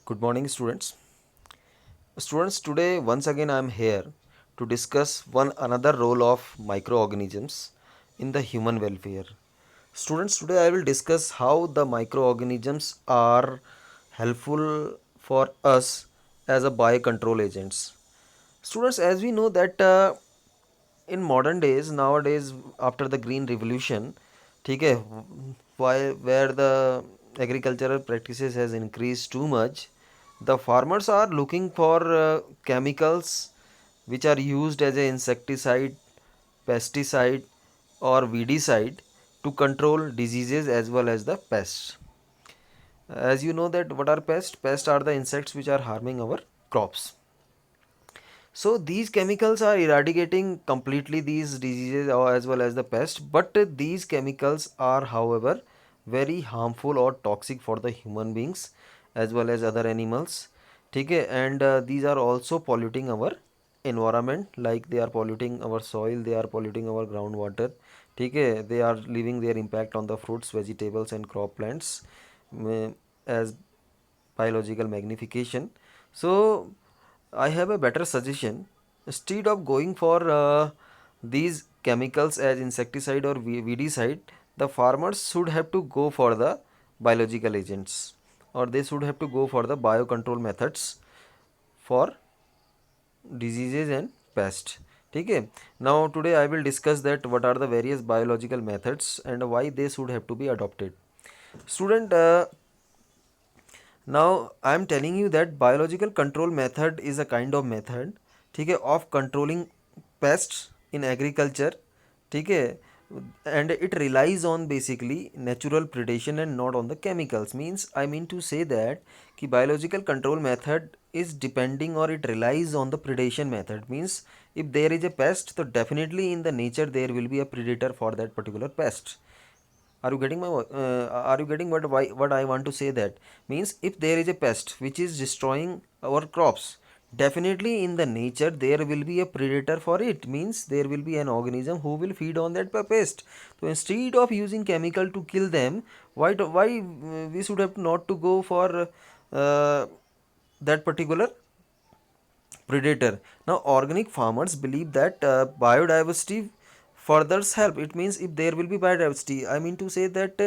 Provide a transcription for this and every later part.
Good morning, students. Students, today once again I am here to discuss one another role of microorganisms in the human welfare. Students, today I will discuss how the microorganisms are helpful for us as a biocontrol agents. Students, as we know that in modern days, nowadays after the green revolution, ठीक है, why where the agricultural practices has increased too much, the farmers are looking for chemicals which are used as a insecticide, pesticide or weedicide to control diseases as well as the pests. As you know that what are pests? Pests are the insects which are harming our crops. So these chemicals are eradicating completely these diseases or as well as the pest, but these chemicals are however very harmful or toxic for the human beings as well as other animals. Okay, and these are also polluting our environment, like they are polluting our soil, they are polluting our groundwater. Okay, they are leaving their impact on the fruits, vegetables and crop plants as biological magnification. So I have a better suggestion. Instead of going for these chemicals as insecticide or weedicide, the farmers should have to go for the biological agents, or they should have to go for the biocontrol methods for diseases and pests. Okay. Now today I will discuss that what are the various biological methods and why they should have to be adopted. Student, now I am telling you that biological control method is a kind of method, ठीक है, of controlling pests in agriculture, ठीक है, and it relies on basically natural predation and not on the chemicals. Means I mean to say that कि biological control method is depending or it relies on the predation method. Means if there is a pest, so definitely in the nature there will be a predator for that particular pest. Are you getting my are you getting what I want to say? That means if there is a pest which is destroying our crops, definitely in the nature there will be a predator for it. Means there will be an organism who will feed on that pest. So instead of using chemical to kill them, why we should have not to go for that particular predator. Now organic farmers believe that biodiversity furthers help. It means if there will be biodiversity, I mean to say that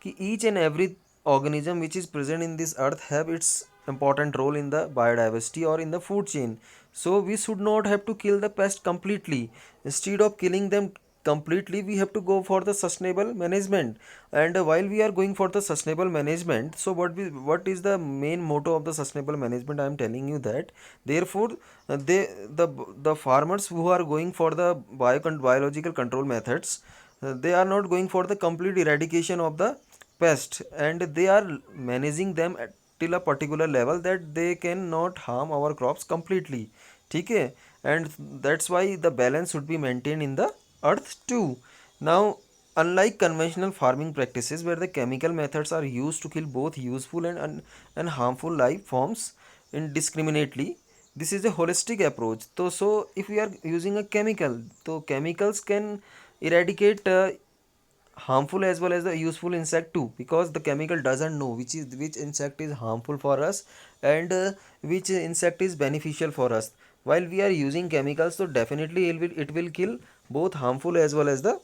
ki each and every organism which is present in this earth have its important role in the biodiversity or in the food chain. So we should not have to kill the pest completely. Instead of killing them completely, we have to go for the sustainable management. And while we are going for the sustainable management, so what is the main motto of the sustainable management? I am telling you that therefore they the farmers who are going for the biological control methods, they are not going for the complete eradication of the pest, and they are managing them till a particular level that they cannot harm our crops completely. Okay, and that's why the balance should be maintained in the earth too. Now, unlike conventional farming practices where the chemical methods are used to kill both useful and harmful life forms indiscriminately, this is a holistic approach. So if we are using a chemical, so chemicals can eradicate harmful as well as the useful insect too, because the chemical doesn't know which insect is harmful for us and which insect is beneficial for us. While we are using chemicals, so definitely it will kill both harmful as well as the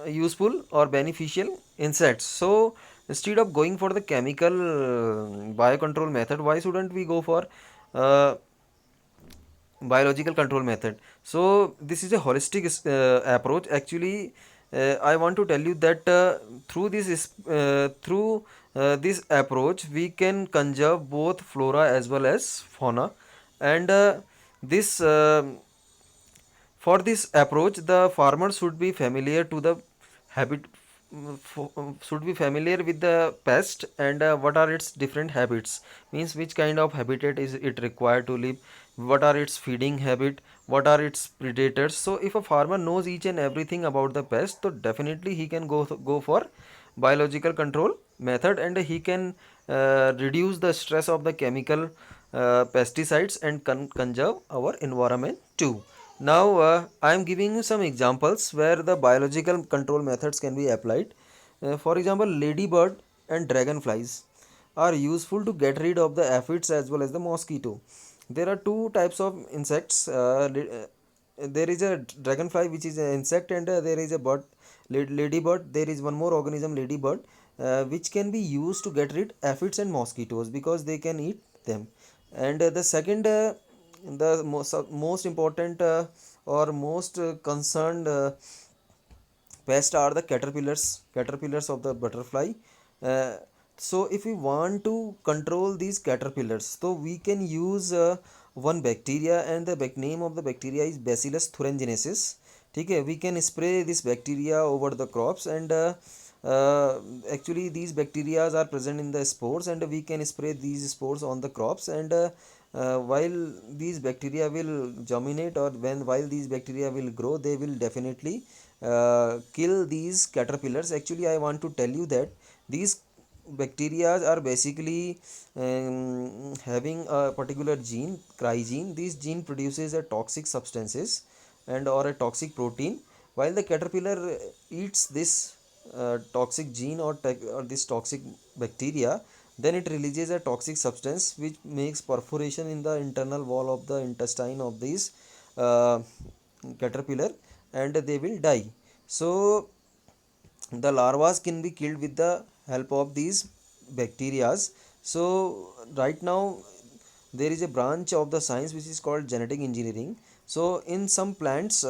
useful or beneficial insects. So instead of going for the chemical biocontrol method, why shouldn't we go for uh, biological control method? So this is a holistic approach. Actually, I want to tell you that through this approach we can conserve both flora as well as fauna. And this for this approach, the farmer should be familiar to the habit, should be familiar with the pest and what are its different habits. Means which kind of habitat is it required to live, what are its feeding habit, what are its predators. So if a farmer knows each and everything about the pest, so definitely he can go for biological control method, and he can reduce the stress of the chemical pesticides and conserve our environment too. Now I am giving you some examples where the biological control methods can be applied. For example, ladybird and dragonflies. are useful to get rid of the aphids as well as the mosquito. There are two types of insects. There is a dragonfly which is an insect, and there is a bird, ladybird. There is one more organism, ladybird, which can be used to get rid aphids and mosquitoes because they can eat them. And the second, the most important or most concerned pest are the caterpillars of the butterfly. uh, so if we want to control these caterpillars, so we can use one bacteria, and the name of the bacteria is bacillus thuringiensis. Okay, we can spray this bacteria over the crops, and uh, actually these bacteria are present in the spores, and we can spray these spores on the crops. And while these bacteria will germinate, or while these bacteria will grow, they will definitely kill these caterpillars. Actually, I want to tell you that these bacteria are basically having a particular gene, cry gene. This gene produces a toxic substances and or a toxic protein. While the caterpillar eats this toxic gene, or this toxic bacteria, then it releases a toxic substance which makes perforation in the internal wall of the intestine of this uh, caterpillar, and they will die. So the larvae can be killed with the help of these bacterias. So right now there is a branch of the science which is called genetic engineering. So in some plants,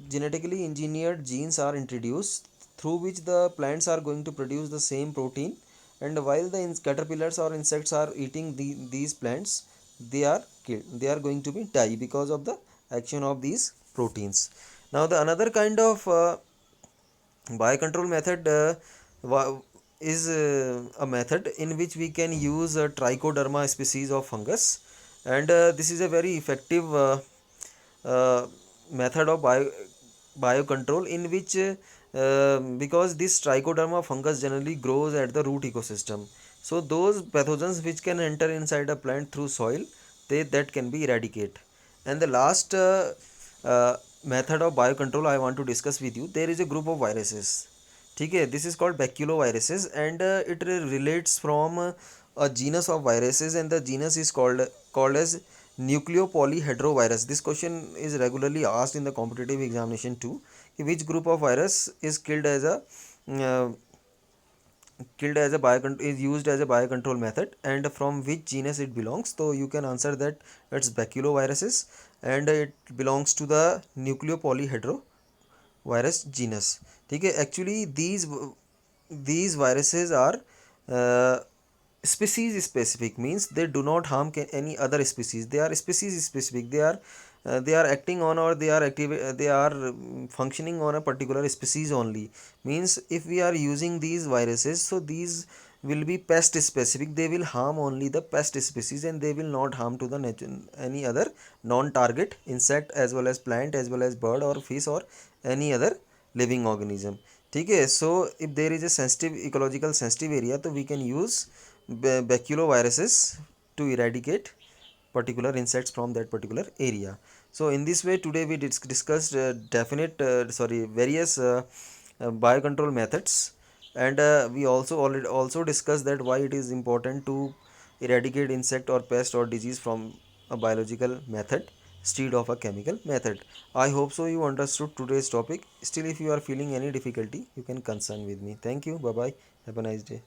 genetically engineered genes are introduced through which the plants are going to produce the same protein, and while the caterpillars or insects are eating these plants, they are killed, they are going to be die because of the action of these proteins. Now the another kind of biocontrol method is a method in which we can use a trichoderma species of fungus, and this is a very effective uh, method of biocontrol in which because this trichoderma fungus generally grows at the root ecosystem, so those pathogens which can enter inside a plant through soil, that can be eradicated. And the last uh, method of biocontrol I want to discuss with you, there is a group of viruses. Okay, this is called baculoviruses, and it relates from a genus of viruses, and the genus is called as nucleopolyhedrovirus. This question is regularly asked in the competitive examination too. Which group of virus is uh, is used as a biocontrol method, and from which genus it belongs? So you can answer that it's baculoviruses, and it belongs to the nucleopolyhedro virus genus. Okay, actually these viruses are uh, species specific, means they do not harm any other species. They are species specific. They are acting on, or they are active, they are functioning on a particular species only. Means if we are using these viruses, so these will be pest specific. They will harm only the pest species, and they will not harm to the any other non target insect as well as plant as well as bird or fish or any other living organism. Okay, so if there is a sensitive ecological sensitive area, so we can use baculoviruses to eradicate particular insects from that particular area. So in this way today we discussed various biocontrol methods, and we also already also discussed that why it is important to eradicate insect or pest or disease from a biological method instead of a chemical method. I hope so you understood today's topic. Still, if you are feeling any difficulty, you can concern with me. Thank you. Bye bye. Have a nice day.